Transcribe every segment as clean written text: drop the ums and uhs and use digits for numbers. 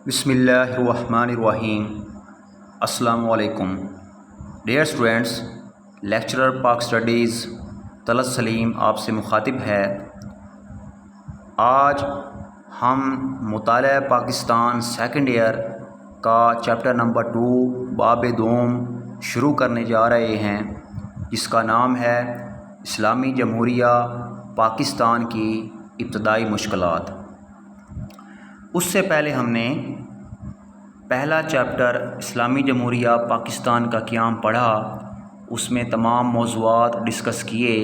بسم اللہ الرحمن الرحیم۔ السلام علیکم ڈیئر اسٹوڈینٹس، لیکچرر پاک اسٹڈیز طلعت سلیم آپ سے مخاطب ہے۔ آج ہم مطالعہ پاکستان سیکنڈ ایئر کا چیپٹر نمبر 2 باب دوم شروع کرنے جا رہے ہیں، جس کا نام ہے اسلامی جمہوریہ پاکستان کی ابتدائی مشکلات۔ اس سے پہلے ہم نے پہلا چیپٹر اسلامی جمہوریہ پاکستان کا قیام پڑھا۔ اس میں تمام موضوعات ڈسکس کیے،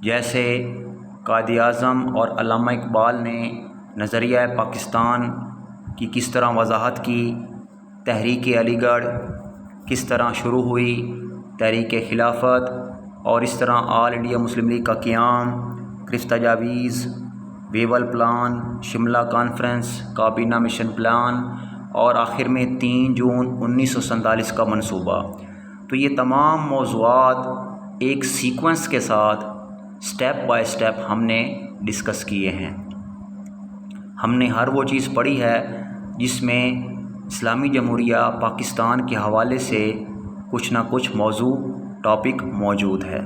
جیسے قائد اعظم اور علامہ اقبال نے نظریہ پاکستان کی کس طرح وضاحت کی، تحریک علی گڑھ کس طرح شروع ہوئی، تحریک خلافت، اور اس طرح آل انڈیا مسلم لیگ کا قیام، کرف تجاویز، ویول پلان، شملہ کانفرنس، کابینہ مشن پلان، اور آخر میں 3 جون 1947 کا منصوبہ۔ تو یہ تمام موضوعات ایک سیکوینس کے ساتھ سٹیپ بائی سٹیپ ہم نے ڈسکس کیے ہیں۔ ہم نے ہر وہ چیز پڑھی ہے جس میں اسلامی جمہوریہ پاکستان کے حوالے سے کچھ نہ کچھ موضوع ٹاپک موجود ہے۔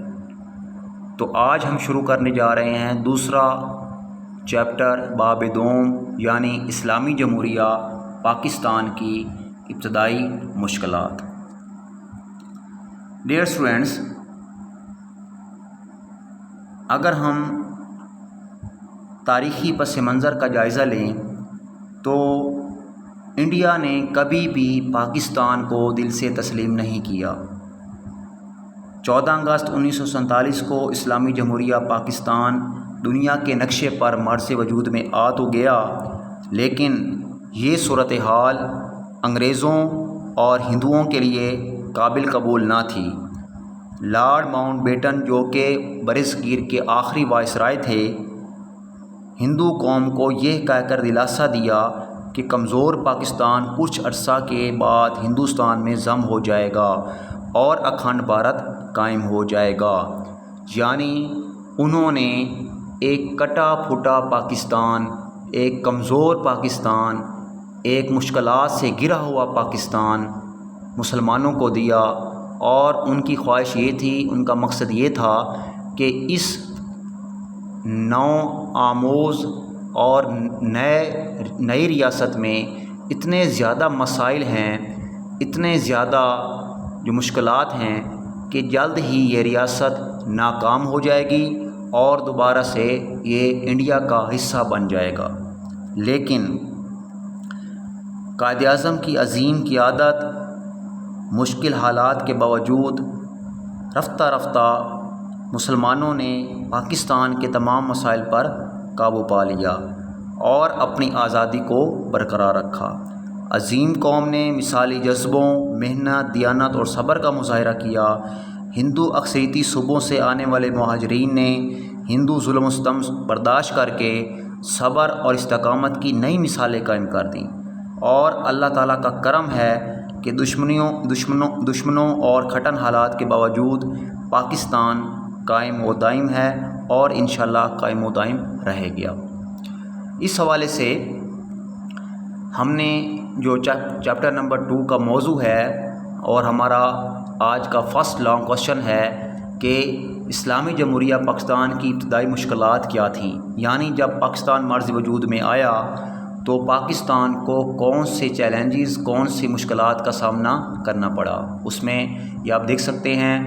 تو آج ہم شروع کرنے جا رہے ہیں دوسرا چیپٹر باب دوم، یعنی اسلامی جمہوریہ پاکستان کی ابتدائی مشکلات۔ ڈیئر اسٹوڈینٹس، اگر ہم تاریخی پس منظر کا جائزہ لیں تو انڈیا نے کبھی بھی پاکستان کو دل سے تسلیم نہیں کیا۔ 14 اگست 1947 کو اسلامی جمہوریہ پاکستان دنیا کے نقشے پر مرز وجود میں آ تو گیا، لیکن یہ صورتحال انگریزوں اور ہندوؤں کے لیے قابل قبول نہ تھی۔ لارڈ ماؤنٹ بیٹن، جو کہ برصغیر کے آخری وائسرائے تھے، ہندو قوم کو یہ کہہ کر دلاسا دیا کہ کمزور پاکستان کچھ عرصہ کے بعد ہندوستان میں ضم ہو جائے گا اور اکھنڈ بھارت قائم ہو جائے گا۔ یعنی انہوں نے ایک کٹا پھٹا پاکستان، ایک کمزور پاکستان، ایک مشکلات سے گھرا ہوا پاکستان مسلمانوں کو دیا، اور ان کی خواہش یہ تھی، ان کا مقصد یہ تھا کہ اس نو آموز اور نئی ریاست میں اتنے زیادہ مسائل ہیں، اتنے زیادہ جو مشکلات ہیں کہ جلد ہی یہ ریاست ناکام ہو جائے گی اور دوبارہ سے یہ انڈیا کا حصہ بن جائے گا۔ لیکن قائد اعظم کی عظیم قیادت، مشکل حالات کے باوجود رفتہ رفتہ مسلمانوں نے پاکستان کے تمام مسائل پر قابو پا لیا اور اپنی آزادی کو برقرار رکھا۔ عظیم قوم نے مثالی جذبوں، محنت، دیانت اور صبر کا مظاہرہ کیا۔ ہندو اکثریتی صوبوں سے آنے والے مہاجرین نے ہندو ظلم و ستم برداشت کر کے صبر اور استقامت کی نئی مثالیں قائم کر دیں، اور اللہ تعالیٰ کا کرم ہے کہ دشمنوں اور کھٹن حالات کے باوجود پاکستان قائم و دائم ہے اور انشاءاللہ قائم و دائم رہے گا۔ اس حوالے سے ہم نے جو چیپٹر نمبر 2 کا موضوع ہے، اور ہمارا آج کا فرسٹ لانگ کوشچن ہے کہ اسلامی جمہوریہ پاکستان کی ابتدائی مشکلات کیا تھیں، یعنی جب پاکستان مرز وجود میں آیا تو پاکستان کو کون سے چیلنجز، کون سی مشکلات کا سامنا کرنا پڑا۔ اس میں یہ آپ دیکھ سکتے ہیں،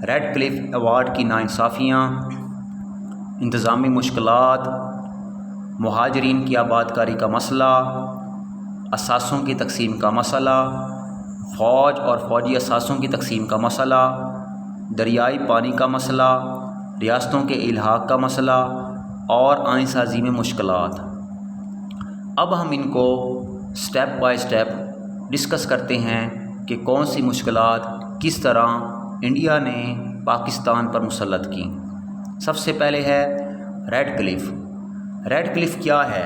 ریڈ کلف ایوارڈ کی ناانصافیاں، انتظامی مشکلات، مہاجرین کی آباد کاری کا مسئلہ، اثاثوں کی تقسیم کا مسئلہ، فوج اور فوجی اثاثوں کی تقسیم کا مسئلہ، دریائی پانی کا مسئلہ، ریاستوں کے الحاق کا مسئلہ، اور آئین سازی میں مشکلات۔ اب ہم ان کو سٹیپ بائی سٹیپ ڈسکس کرتے ہیں کہ کون سی مشکلات کس طرح انڈیا نے پاکستان پر مسلط کی۔ سب سے پہلے ہے ریڈ کلف۔ ریڈ کلف کیا ہے؟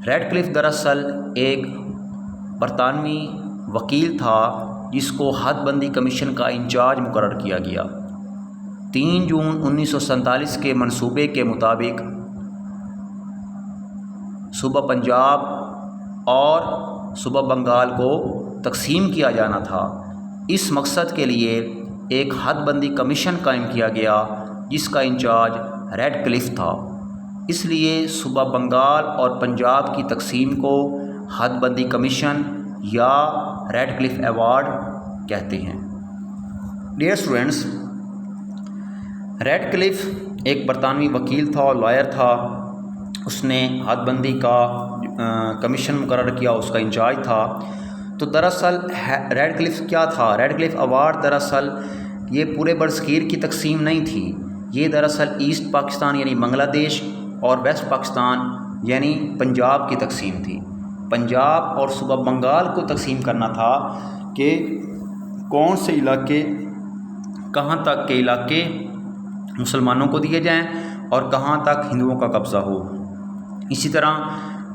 ریڈ کلف دراصل ایک برطانوی وکیل تھا جس کو حد بندی کمیشن کا انچارج مقرر کیا گیا۔ 3 جون 1947 کے منصوبے کے مطابق صوبہ پنجاب اور صوبہ بنگال کو تقسیم کیا جانا تھا۔ اس مقصد کے لیے ایک حد بندی کمیشن قائم کیا گیا جس کا انچارج ریڈ کلف تھا۔ اس لیے صوبہ بنگال اور پنجاب کی تقسیم کو حد بندی کمیشن یا ریڈ کلف ایوارڈ کہتے ہیں۔ ڈیئر اسٹوڈنٹس، ریڈ کلف ایک برطانوی وکیل تھا اور لائر تھا۔ اس نے حد بندی کا کمیشن مقرر کیا، اس کا انچارج تھا۔ تو دراصل ریڈ کلف کیا تھا؟ ریڈ کلف ایوارڈ دراصل یہ پورے برصغیر کی تقسیم نہیں تھی، یہ دراصل ایسٹ پاکستان یعنی بنگلہ دیش اور ویسٹ پاکستان یعنی پنجاب کی تقسیم تھی۔ پنجاب اور صوبہ بنگال کو تقسیم کرنا تھا کہ کون سے علاقے، کہاں تک کے علاقے مسلمانوں کو دیے جائیں اور کہاں تک ہندوؤں کا قبضہ ہو۔ اسی طرح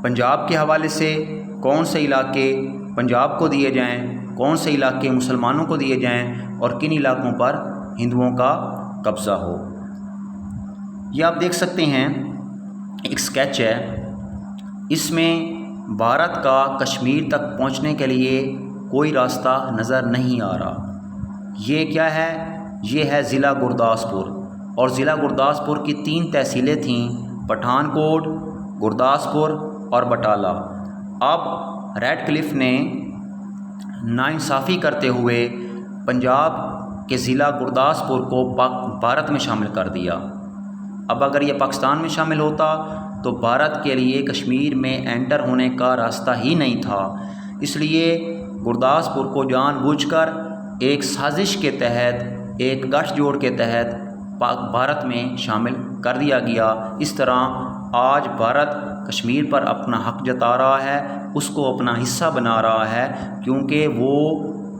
پنجاب کے حوالے سے کون سے علاقے پنجاب کو دیے جائیں، کون سے علاقے مسلمانوں کو دیے جائیں اور کن علاقوں پر ہندوؤں کا قبضہ ہو۔ یہ آپ دیکھ سکتے ہیں ایک اسکیچ ہے، اس میں بھارت کا کشمیر تک پہنچنے کے لیے کوئی راستہ نظر نہیں آ رہا۔ یہ کیا ہے؟ یہ ہے ضلع گرداسپور، اور ضلع گرداسپور کی 3 تحصیلیں تھیں، پٹھان کوٹ، گرداسپور اور بٹالہ۔ اب ریڈ کلف نے ناانصافی کرتے ہوئے پنجاب کے ضلع گرداسپور کو بھارت میں شامل کر دیا۔ اب اگر یہ پاکستان میں شامل ہوتا تو بھارت کے لیے کشمیر میں انٹر ہونے کا راستہ ہی نہیں تھا۔ اس لیے گرداسپور کو جان بوجھ کر ایک سازش کے تحت، ایک گٹھ جوڑ کے تحت بھارت میں شامل کر دیا گیا۔ اس طرح آج بھارت کشمیر پر اپنا حق جتا رہا ہے، اس کو اپنا حصہ بنا رہا ہے، کیونکہ وہ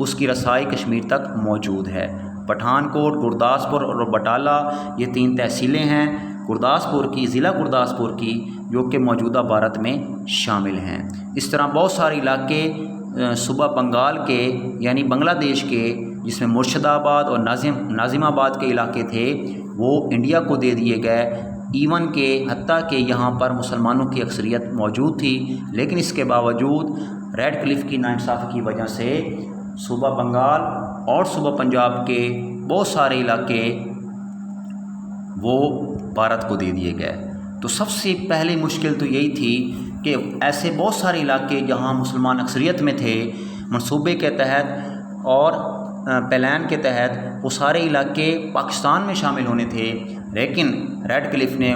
اس کی رسائی کشمیر تک موجود ہے۔ پٹھان کوٹ، گرداسپور اور بٹالہ یہ 3 تحصیلیں ہیں گرداسپور کی، ضلع گرداسپور کی، جو کہ موجودہ بھارت میں شامل ہیں۔ اس طرح بہت سارے علاقے صوبہ بنگال کے یعنی بنگلہ دیش کے، جس میں مرشد آباد اور ناظم آباد کے علاقے تھے، وہ انڈیا کو دے دیے گئے۔ ایون کہ حتیٰ کہ یہاں پر مسلمانوں کی اکثریت موجود تھی، لیکن اس کے باوجود ریڈ کلف کی ناانصافی کی وجہ سے صوبہ بنگال اور صوبہ پنجاب کے بہت سارے علاقے وہ بھارت کو دے دیے گئے۔ تو سب سے پہلی مشکل تو یہی تھی کہ ایسے بہت سارے علاقے جہاں مسلمان اکثریت میں تھے، منصوبے کے تحت اور پلان کے تحت وہ سارے علاقے پاکستان میں شامل ہونے تھے، لیکن ریڈ کلف نے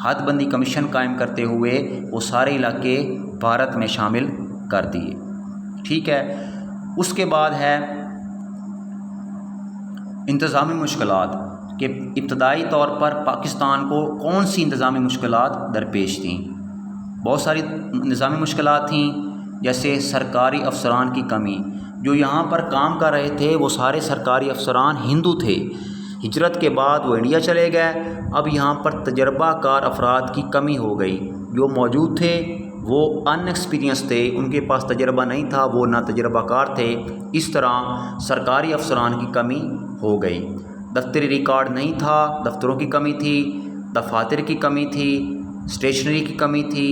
حد بندی کمیشن قائم کرتے ہوئے وہ سارے علاقے بھارت میں شامل کر دیے۔ ٹھیک ہے، اس کے بعد ہے انتظامی مشکلات، کہ ابتدائی طور پر پاکستان کو کون سی انتظامی مشکلات درپیش تھیں۔ بہت ساری نظامی مشکلات تھیں، جیسے سرکاری افسران کی کمی۔ جو یہاں پر کام کر رہے تھے وہ سارے سرکاری افسران ہندو تھے، ہجرت کے بعد وہ انڈیا چلے گئے۔ اب یہاں پر تجربہ کار افراد کی کمی ہو گئی، جو موجود تھے وہ ان ایکسپیرینس تھے، ان کے پاس تجربہ نہیں تھا، وہ نا تجربہ کار تھے۔ اس طرح سرکاری افسران کی کمی ہو گئی۔ دفتری ریکارڈ نہیں تھا، دفتروں کی کمی تھی، دفاتر کی کمی تھی، اسٹیشنری کی کمی تھی،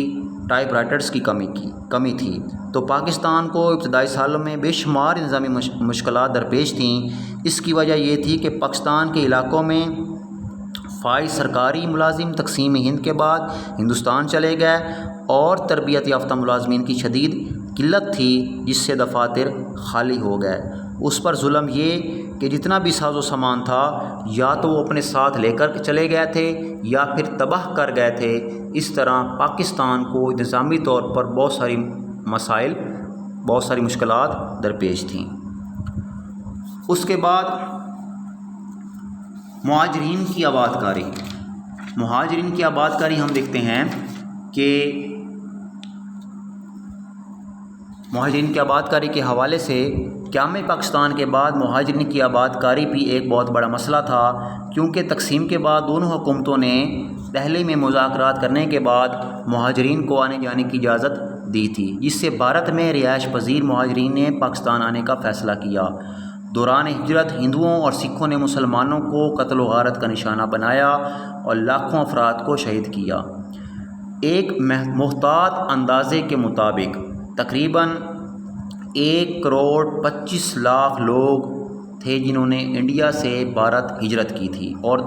ٹائپ رائٹرز کی کمی تھی۔ تو پاکستان کو ابتدائی سالوں میں بے شمار انتظامی مشکلات درپیش تھیں۔ اس کی وجہ یہ تھی کہ پاکستان کے علاقوں میں فائز سرکاری ملازم تقسیم ہند کے بعد ہندوستان چلے گئے، اور تربیت یافتہ ملازمین کی شدید قلت تھی، جس سے دفاتر خالی ہو گئے۔ اس پر ظلم یہ کہ جتنا بھی ساز و سامان تھا، یا تو وہ اپنے ساتھ لے کر چلے گئے تھے یا پھر تباہ کر گئے تھے۔ اس طرح پاکستان کو انتظامی طور پر بہت ساری مسائل، بہت ساری مشکلات درپیش تھیں۔ اس کے بعد مہاجرین کی آباد کاری۔ مہاجرین کی آباد کاری ہم دیکھتے ہیں کہ مہاجرین کی آباد کاری کے حوالے سے قیام پاکستان کے بعد مہاجرین کی آباد کاری بھی ایک بہت بڑا مسئلہ تھا، کیونکہ تقسیم کے بعد دونوں حکومتوں نے دہلی میں مذاکرات کرنے کے بعد مہاجرین کو آنے جانے کی اجازت دی تھی، جس سے بھارت میں رہائش پذیر مہاجرین نے پاکستان آنے کا فیصلہ کیا۔ دوران ہجرت ہندوؤں اور سکھوں نے مسلمانوں کو قتل و غارت کا نشانہ بنایا اور لاکھوں افراد کو شہید کیا۔ ایک محتاط اندازے کے مطابق تقریباً 1,25,00,000 لوگ تھے جنہوں نے انڈیا سے بھارت ہجرت کی تھی، اور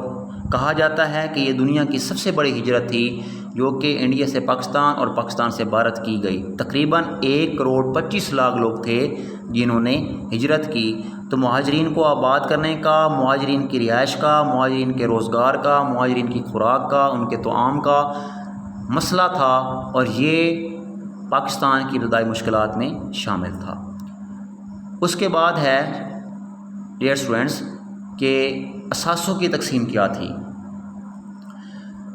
کہا جاتا ہے کہ یہ دنیا کی سب سے بڑی ہجرت تھی جو کہ انڈیا سے پاکستان اور پاکستان سے بھارت کی گئی۔ تقریباً 1,25,00,000 لوگ تھے جنہوں نے ہجرت کی۔ تو مہاجرین کو آباد کرنے کا، مہاجرین کی رہائش کا، مہاجرین کے روزگار کا، مہاجرین کی خوراک کا، ان کے طعام کا مسئلہ تھا، اور یہ پاکستان کی ابتدائی مشکلات میں شامل تھا۔ اس کے بعد ہے ڈیئر اسٹوڈنٹس کہ اثاثوں کی تقسیم کیا تھی۔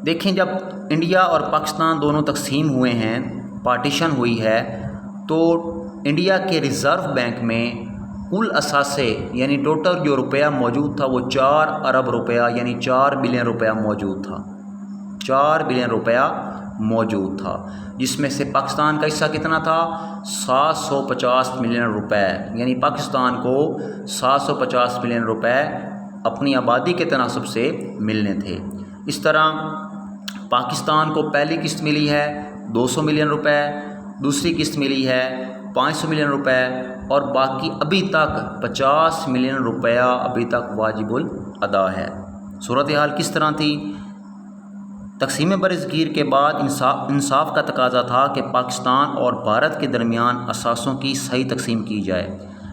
دیکھیں، جب انڈیا اور پاکستان دونوں تقسیم ہوئے ہیں، پارٹیشن ہوئی ہے، تو انڈیا کے ریزرو بینک میں کل اثاثے یعنی ٹوٹل جو روپیہ موجود تھا وہ 4 ارب روپیہ یعنی 4 بلین روپیہ موجود تھا، 4 بلین روپیہ موجود تھا، جس میں سے پاکستان کا حصہ کتنا تھا؟ 750 ملین روپے، یعنی پاکستان کو 750 ملین روپے اپنی آبادی کے تناسب سے ملنے تھے۔ اس طرح پاکستان کو پہلی قسط ملی ہے 200 ملین روپے، دوسری قسط ملی ہے 500 ملین روپے، اور باقی ابھی تک 50 ملین روپیہ ابھی تک واجب الادا ہے۔ صورتحال کس طرح تھی؟ تقسیم برصغیر کے بعد انصاف کا تقاضا تھا کہ پاکستان اور بھارت کے درمیان اثاثوں کی صحیح تقسیم کی جائے،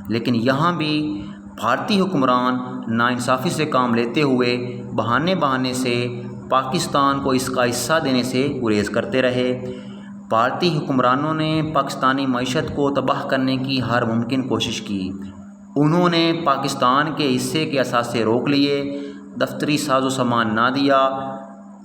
لیکن یہاں بھی بھارتی حکمران ناانصافی سے کام لیتے ہوئے بہانے سے پاکستان کو اس کا حصہ دینے سے گریز کرتے رہے۔ بھارتی حکمرانوں نے پاکستانی معیشت کو تباہ کرنے کی ہر ممکن کوشش کی۔ انہوں نے پاکستان کے حصے کے اثاثے روک لیے، دفتری ساز و سامان نہ دیا،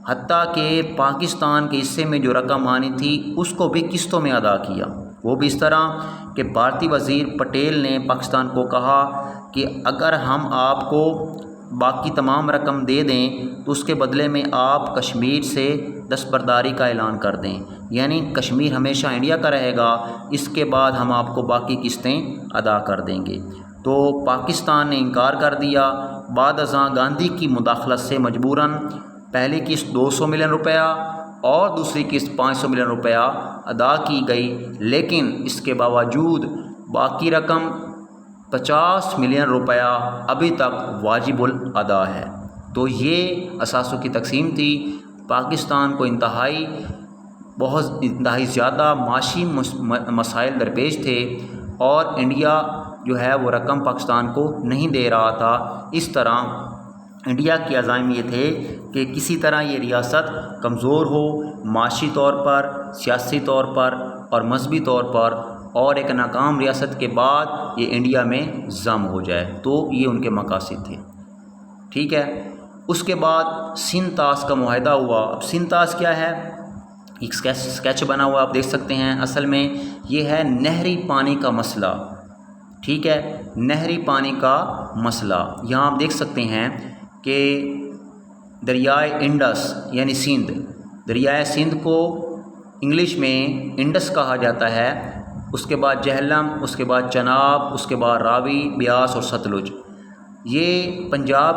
حتیٰ کہ پاکستان کے حصے میں جو رقم آنی تھی اس کو بھی قسطوں میں ادا کیا۔ وہ بھی اس طرح کہ بھارتی وزیر پٹیل نے پاکستان کو کہا کہ اگر ہم آپ کو باقی تمام رقم دے دیں تو اس کے بدلے میں آپ کشمیر سے دستبرداری کا اعلان کر دیں، یعنی کشمیر ہمیشہ انڈیا کا رہے گا، اس کے بعد ہم آپ کو باقی قسطیں ادا کر دیں گے۔ تو پاکستان نے انکار کر دیا۔ بعد ازاں گاندھی کی مداخلت سے مجبوراً پہلی قسط 200 ملین روپیہ اور دوسری قسط 500 ملین روپیہ ادا کی گئی، لیکن اس کے باوجود باقی رقم 50 ملین روپیہ ابھی تک واجب الادا ہے۔ تو یہ اثاثوں کی تقسیم تھی۔ پاکستان کو بہت انتہائی زیادہ معاشی مسائل درپیش تھے، اور انڈیا جو ہے وہ رقم پاکستان کو نہیں دے رہا تھا۔ اس طرح انڈیا کے عزائم یہ تھے کہ کسی طرح یہ ریاست کمزور ہو، معاشی طور پر، سیاسی طور پر اور مذہبی طور پر، اور ایک ناکام ریاست کے بعد یہ انڈیا میں ضم ہو جائے۔ تو یہ ان کے مقاصد تھے، ٹھیک ہے۔ اس کے بعد سندھ طاس کا معاہدہ ہوا۔ اب سندھ طاس کیا ہے؟ ایک اسکیچ بنا ہوا آپ دیکھ سکتے ہیں۔ اصل میں یہ ہے نہری پانی کا مسئلہ، ٹھیک ہے، نہری پانی کا مسئلہ۔ یہاں آپ دیکھ سکتے ہیں کہ دریائے انڈس یعنی سندھ، دریائے سندھ کو انگلش میں انڈس کہا جاتا ہے، اس کے بعد جہلم، اس کے بعد چناب، اس کے بعد راوی، بیاس اور ستلج۔ یہ پنجاب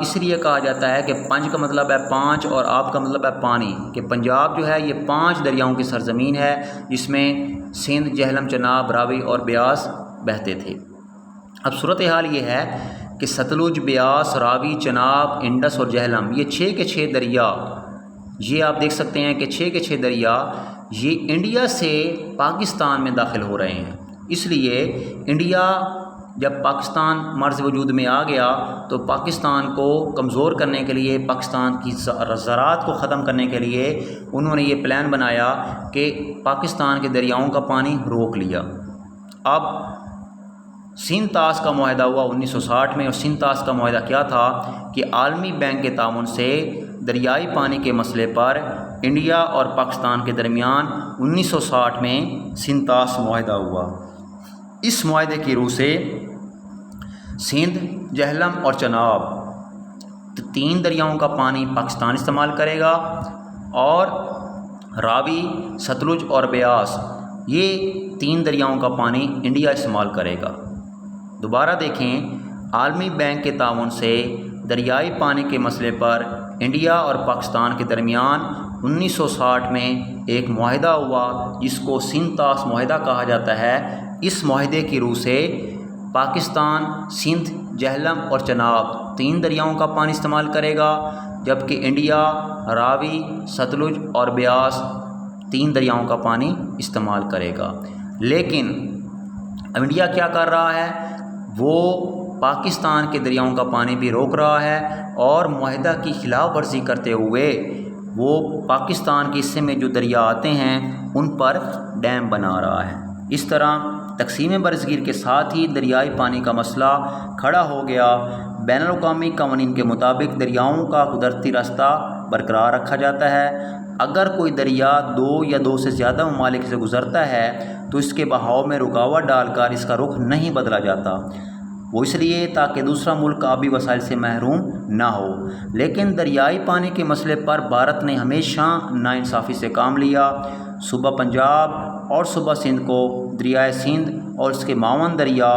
اس لیے کہا جاتا ہے کہ پنج کا مطلب ہے 5 اور آپ کا مطلب ہے پانی، کہ پنجاب جو ہے یہ 5 دریاؤں کی سرزمین ہے جس میں سندھ، جہلم، چناب، راوی اور بیاس بہتے تھے۔ اب صورتحال یہ ہے کہ ستلج، بیاس، راوی، چناب، انڈس اور جہلم، یہ 6 کے 6 دریا، یہ آپ دیکھ سکتے ہیں کہ 6 کے 6 دریا یہ انڈیا سے پاکستان میں داخل ہو رہے ہیں۔ اس لیے انڈیا جب پاکستان مرز وجود میں آ گیا تو پاکستان کو کمزور کرنے کے لیے، پاکستان کی زراعت کو ختم کرنے کے لیے انہوں نے یہ پلان بنایا کہ پاکستان کے دریاؤں کا پانی روک لیا۔ اب سندھ طاس کا معاہدہ ہوا 1960 میں، اور سندھ طاس کا معاہدہ کیا تھا کہ عالمی بینک کے تعاون سے دریائی پانی کے مسئلے پر انڈیا اور پاکستان کے درمیان 1960 میں سندھ طاس معاہدہ ہوا۔ اس معاہدے کی روح سے سندھ، جہلم اور چناب 3 دریاؤں کا پانی پاکستان استعمال کرے گا، اور راوی، ستلج اور بیاس یہ 3 دریاؤں کا پانی انڈیا استعمال کرے گا۔ دوبارہ دیکھیں، عالمی بینک کے تعاون سے دریائی پانی کے مسئلے پر انڈیا اور پاکستان کے درمیان 1960 میں ایک معاہدہ ہوا جس کو سندھ طاس معاہدہ کہا جاتا ہے۔ اس معاہدے کی روح سے پاکستان سندھ، جہلم اور چناب 3 دریاؤں کا پانی استعمال کرے گا، جبکہ انڈیا راوی، ستلج اور بیاس 3 دریاؤں کا پانی استعمال کرے گا۔ لیکن انڈیا کیا کر رہا ہے؟ وہ پاکستان کے دریاؤں کا پانی بھی روک رہا ہے اور معاہدہ کی خلاف ورزی کرتے ہوئے وہ پاکستان کے حصے میں جو دریا آتے ہیں ان پر ڈیم بنا رہا ہے۔ اس طرح تقسیم برصغیر کے ساتھ ہی دریائی پانی کا مسئلہ کھڑا ہو گیا۔ بین الاقوامی قوانین کے مطابق دریاؤں کا قدرتی راستہ برقرار رکھا جاتا ہے۔ اگر کوئی دریا 2 یا 2 سے زیادہ ممالک سے گزرتا ہے تو اس کے بہاؤ میں رکاوٹ ڈال کر اس کا رخ نہیں بدلا جاتا، وہ اس لیے تاکہ دوسرا ملک آبی وسائل سے محروم نہ ہو۔ لیکن دریائی پانی کے مسئلے پر بھارت نے ہمیشہ ناانصافی سے کام لیا۔ صوبہ پنجاب اور صوبہ سندھ کو دریائے سندھ اور اس کے معاون دریا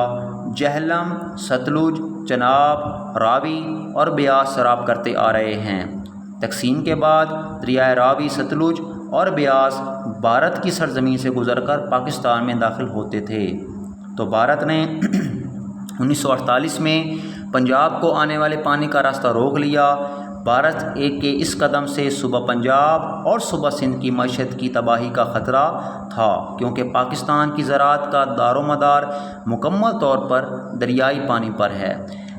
جہلم، ستلج، چناب، راوی اور بیاس سیراب کرتے آ رہے ہیں۔ تقسیم کے بعد دریائے راوی، ستلج اور بیاس بھارت کی سرزمین سے گزر کر پاکستان میں داخل ہوتے تھے، تو بھارت نے 1948 میں پنجاب کو آنے والے پانی کا راستہ روک لیا۔ بھارت کے اس قدم سے صوبہ پنجاب اور صوبہ سندھ کی معیشت کی تباہی کا خطرہ تھا، کیونکہ پاکستان کی زراعت کا دار و مدار مکمل طور پر دریائی پانی پر ہے۔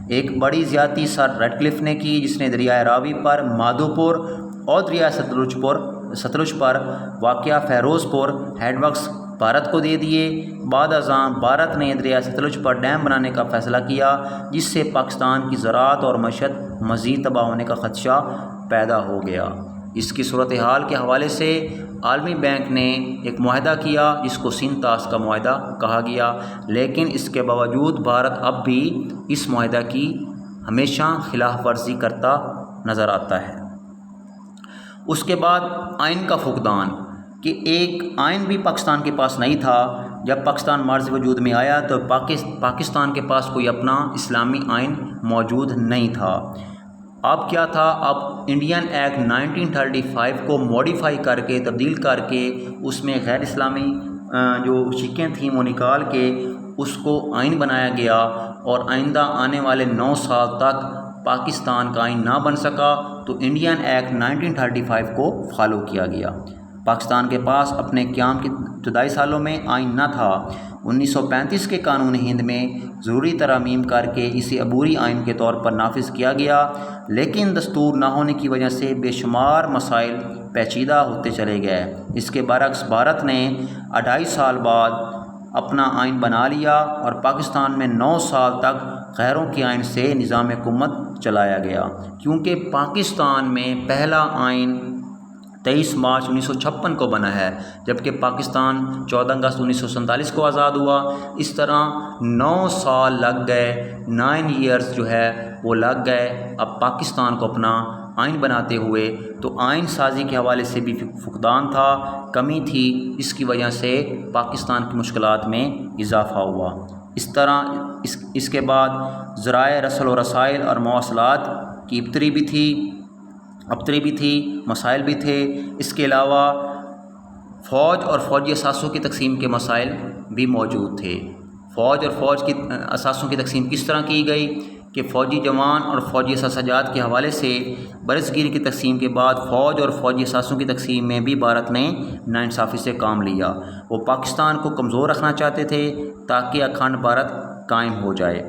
ایک بڑی زیادتی سر ریڈکلف نے کی، جس نے دریائے راوی پر مادھوپور اور دریائے ستلج پر واقع فیروز پور ہیڈ ورکس بھارت کو دے دیے۔ بعد ازاں بھارت نے دریائے ستلج پر ڈیم بنانے کا فیصلہ کیا، جس سے پاکستان کی زراعت اور معیشت مزید تباہ ہونے کا خدشہ پیدا ہو گیا۔ اس کی صورتحال کے حوالے سے عالمی بینک نے ایک معاہدہ کیا جس کو سندھ طاس کا معاہدہ کہا گیا، لیکن اس کے باوجود بھارت اب بھی اس معاہدہ کی ہمیشہ خلاف ورزی کرتا نظر آتا ہے۔ اس کے بعد آئین کا فقدان، کہ ایک آئین بھی پاکستان کے پاس نہیں تھا۔ جب پاکستان مارز وجود میں آیا تو پاکستان کے پاس کوئی اپنا اسلامی آئین موجود نہیں تھا۔ اب کیا تھا؟ اب انڈین ایکٹ 1935 کو موڈیفائی کر کے، تبدیل کر کے، اس میں غیر اسلامی جو شقیں تھیں وہ نکال کے اس کو آئین بنایا گیا، اور آئندہ آنے والے 9 سال تک پاکستان کا آئین نہ بن سکا، تو انڈین ایکٹ 1935 کو فالو کیا گیا۔ پاکستان کے پاس اپنے قیام کے ابتدائی سالوں میں آئین نہ تھا۔ 1935 کے قانون ہند میں ضروری ترامیم کر کے اسے عبوری آئین کے طور پر نافذ کیا گیا، لیکن دستور نہ ہونے کی وجہ سے بے شمار مسائل پیچیدہ ہوتے چلے گئے۔ اس کے برعکس بھارت نے 2.5 سال بعد اپنا آئین بنا لیا، اور پاکستان میں 9 سال تک غیروں کے آئین سے نظام حکومت چلایا گیا، کیونکہ پاکستان میں پہلا آئین 23 مارچ 1956 کو بنا ہے، جبکہ پاکستان 14 اگست 1947 کو آزاد ہوا۔ اس طرح 9 سال لگ گئے، 9 ایئرز جو ہے وہ لگ گئے اب پاکستان کو اپنا آئین بناتے ہوئے۔ تو آئین سازی کے حوالے سے بھی فقدان تھا، کمی تھی، اس کی وجہ سے پاکستان کی مشکلات میں اضافہ ہوا۔ اس طرح اس کے بعد ذرائع رسل و رسائل اور مواصلات کی ابتری بھی تھی، مسائل بھی تھے۔ اس کے علاوہ فوج اور فوجی اثاثوں کی تقسیم کے مسائل بھی موجود تھے۔ فوج اور فوج کی اثاثوں کی تقسیم کس طرح کی گئی کہ فوجی جوان اور فوجی اثاثہ جات کے حوالے سے برصغیر کی تقسیم کے بعد فوج اور فوجی اثاثوں کی تقسیم میں بھی بھارت نے ناانصافی سے کام لیا۔ وہ پاکستان کو کمزور رکھنا چاہتے تھے تاکہ اکھنڈ بھارت قائم ہو جائے۔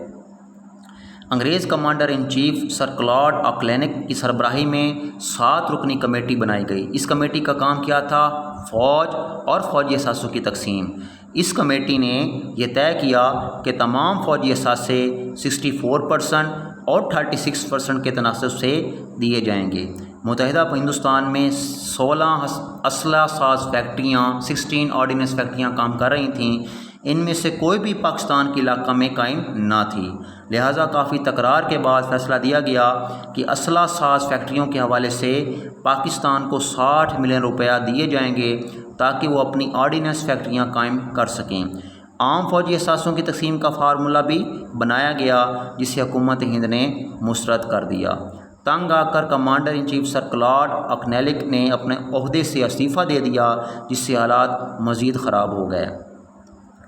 انگریز commander in chief Sir Claude آکلینک کی سربراہی میں 7 رکنی کمیٹی بنائی گئی۔ اس کمیٹی کا کام کیا تھا؟ فوج اور فوجی اثاثوں کی تقسیم۔ اس کمیٹی نے یہ طے کیا کہ تمام فوجی اثاثے 64% اور 36% کے تناسب سے دیے جائیں گے۔ متحدہ ہندوستان میں 16 اسلحہ ساز فیکٹریاں، 16 آرڈیننس فیکٹریاں کام کر رہی تھیں۔ ان میں سے کوئی بھی پاکستان کے علاقہ میں قائم نہ تھی، لہٰذا کافی تکرار کے بعد فیصلہ دیا گیا کہ اسلحہ ساز فیکٹریوں کے حوالے سے پاکستان کو 60 ملین روپیہ دیے جائیں گے تاکہ وہ اپنی آرڈیننس فیکٹریاں قائم کر سکیں۔ عام فوجی اثاثوں کی تقسیم کا فارمولہ بھی بنایا گیا، جسے حکومت ہند نے مسترد کر دیا۔ تنگ آ کر commander in chief Sir Claude Auchinleck نے اپنے عہدے سے استعفیٰ دے دیا، جس سے حالات مزید خراب ہو گئے۔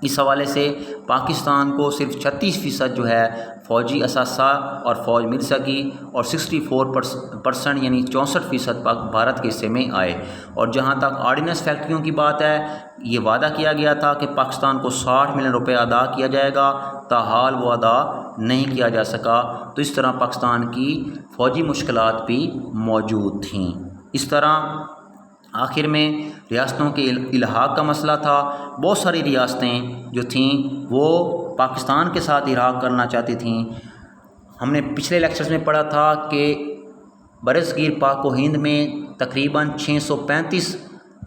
اس حوالے سے پاکستان کو صرف 36% جو ہے فوجی اثاثہ اور فوج مل سکی، اور 64% یعنی 64% بھارت کے حصے میں آئے۔ اور جہاں تک آرڈیننس فیکٹریوں کی بات ہے، یہ وعدہ کیا گیا تھا کہ پاکستان کو 60 ملین روپے ادا کیا جائے گا، تاحال وہ ادا نہیں کیا جا سکا۔ تو اس طرح پاکستان کی فوجی مشکلات بھی موجود تھیں۔ اس طرح آخر میں ریاستوں کے الحاق کا مسئلہ تھا۔ بہت ساری ریاستیں جو تھیں وہ پاکستان کے ساتھ الحاق کرنا چاہتی تھیں۔ ہم نے پچھلے لیکچرز میں پڑھا تھا کہ برصغیر پاک و ہند میں تقریباً 635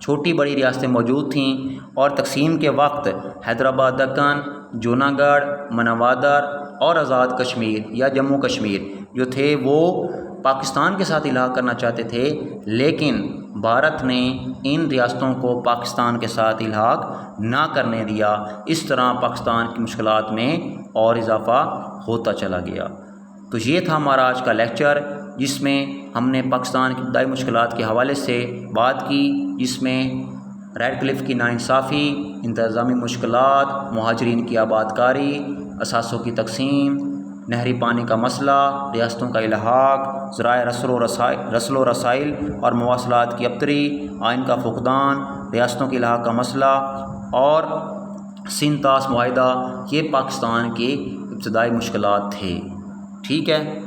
چھوٹی بڑی ریاستیں موجود تھیں، اور تقسیم کے وقت حیدرآباد دکن، جوناگڑھ، مناوادر اور آزاد کشمیر یا جموں کشمیر جو تھے وہ پاکستان کے ساتھ الحاق کرنا چاہتے تھے، لیکن بھارت نے ان ریاستوں کو پاکستان کے ساتھ الحاق نہ کرنے دیا۔ اس طرح پاکستان کی مشکلات میں اور اضافہ ہوتا چلا گیا۔ تو یہ تھا ہمارا آج کا لیکچر، جس میں ہم نے پاکستان کی ابتدائی مشکلات کے حوالے سے بات کی، جس میں ریڈ کلف کی ناانصافی، انتظامی مشکلات، مہاجرین کی آباد کاری، اثاثوں کی تقسیم، نہری پانی کا مسئلہ، ریاستوں کا الحاق، ذرائع رسل و رسائل اور مواصلات کی ابتری، آئین کا فقدان، ریاستوں کے الحاق کا مسئلہ اور سندھ طاس معاہدہ، یہ پاکستان کی ابتدائی مشکلات تھے۔ ٹھیک ہے۔